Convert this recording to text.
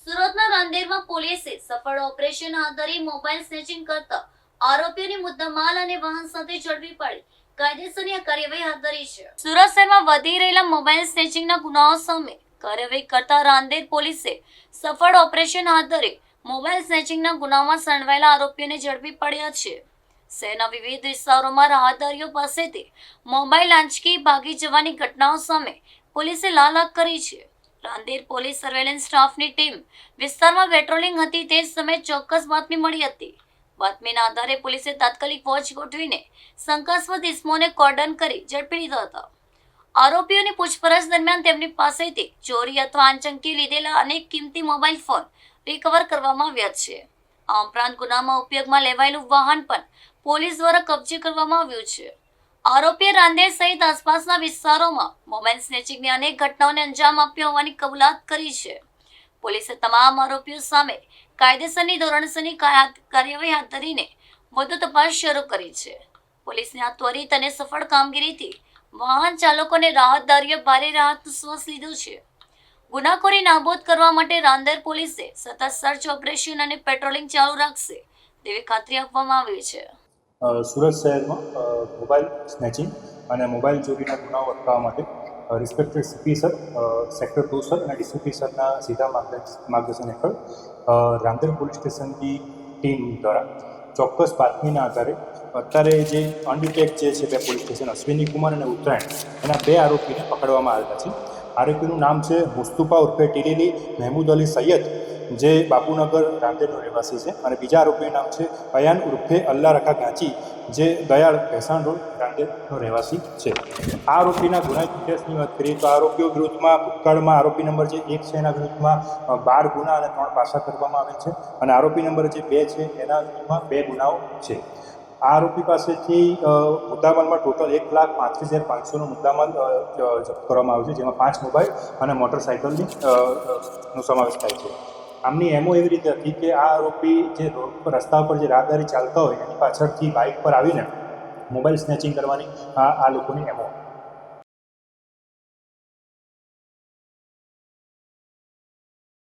સુરતના રાંદેરમાં પોલીસે સફળ ઓપરેશન હાથ ધરી મોબાઈલ સ્નેચિંગ કરતા આરોપીઓની મુદ્દામાલ અને વાહન સાથે ઝડપી પાડી કાયદેસરની કાર્યવાહી હાથ ધરી છે. સુરત શહેરમાં વધી રહેલા મોબાઈલ સ્નેચિંગના ગુનાઓ સામે કાર્યવાહી કરતા રાંદેર પોલીસે સફળ ઓપરેશન હાથ ધરી મોબાઈલ સ્નેચિંગના ગુનામાં સંડવાયેલા આરોપીઓને ઝડપી પડ્યા છે. શહેરના વિવિધ વિસ્તારોમાં રાહદારીઓ પાસેથી મોબાઈલ આંચકી ભાગી જવાની ઘટનાઓ સામે પોલીસે લાલાક કરી છે. રાંદેર પોલીસ સર્વેલન્સ સ્ટાફની ટીમ વિસ્તારમાં પેટ્રોલિંગ હતી તે જ સમયે ચોક્કસ બાતમી મળી હતી. બાતમીના આધારે પોલીસે તાત્કાલિક વોચ ગોઠવીને શંકાસ્પદ ઇસમોને કોર્ડન કરી ઝડપી લીધા હતા. આરોપીઓની પૂછપરછ દરમિયાન તેમની પાસેથી ચોરી અથવા આંચકી લીધેલા અનેક કિંમતી મોબાઈલ ફોન રિકવર કરવામાં આવ્યા છે. આ ઉપરાંત ગુનામાં ઉપયોગમાં લેવાયેલું વાહન પણ પોલીસ દ્વારા કબજે કરવામાં આવ્યું છે. આરોપીએ રાંદેર સહિત આસપાસના વિસ્તારોમાં મોબાઈલ સ્નેચિંગની અનેક ઘટનાઓને અંજામ આપ્યો હોવાની કબૂલાત કરી છે. પોલીસે તમામ આરોપીઓ સામે કાયદેસરની ધોરણસરની કાર્યવાહી હાથ ધરીને વધુ તપાસ શરૂ કરી છે. પોલીસની આ ત્વરિત અને સફળ કામગીરીથી વાહન ચાલકોને રાહતદારીઓ ભારે રાહતનો શ્વાસ લીધો છે. ગુનાખોરી નાબૂદ કરવા માટે રાંદેર પોલીસે સતત સર્ચ ઓપરેશન અને પેટ્રોલિંગ ચાલુ રાખશે તેવી ખાતરી આપવામાં આવી છે. સુરત શહેરમાં મોબાઈલ સ્નેચિંગ અને મોબાઈલ ચોરીના ગુનાઓ અટકાવવા માટે respected CP sir, sector 2 sir અને ડીસીપી સરના સીધા માર્ગદર્શન હેઠળ રાંદેર પોલીસ સ્ટેશનની ટીમ દ્વારા ચોક્કસ બાતમીના આધારે અત્યારે જે અનડિટેક્ટ જે છે બે પોલીસ સ્ટેશન અશ્વિની કુમાર અને ઉત્તરાયણ એના બે આરોપીને પકડવામાં આવેલા છે. આરોપીનું નામ છે મુસ્તુફા ઉર્ફે ટીલીલી મહેમૂદ અલી સૈયદ, જે બાપુનગર રાંદેરનો રહેવાસી છે, અને બીજા આરોપીનું નામ છે અયાન ઉર્ફે અલ્લા રખા ગાંચી, જે દયાળ ભેસાણ રોડ રાંદેરનો રહેવાસી છે. આ આરોપીના ગુનાહિત ઇતિહાસની વાત કરીએ તો આરોપીઓ વિરુદ્ધમાં ભૂતકાળમાં આરોપી નંબર જે 1 છે એના વિરુદ્ધમાં 12 ગુના અને 3 પાસા કરવામાં આવેલ છે, અને આરોપી નંબર જે 2 છે એના વિરુદ્ધમાં 2 ગુનાઓ છે. આ આરોપી પાસેથી મુદ્દામાલમાં ટોટલ 1,35,500નો મુદ્દામાલ જપ્ત કરવામાં આવ્યો છે, જેમાં 5 મોબાઈલ અને મોટરસાઇકલની નો સમાવેશ થાય છે. આમની એમો એવી રીતે હતી કે આ આરોપી જે રોડ પર રસ્તા પર જે રાહદારી ચાલતા હોય એની પાછળથી બાઇક પર આવીને મોબાઈલ સ્નેચિંગ કરવાની આ લોકોની એમો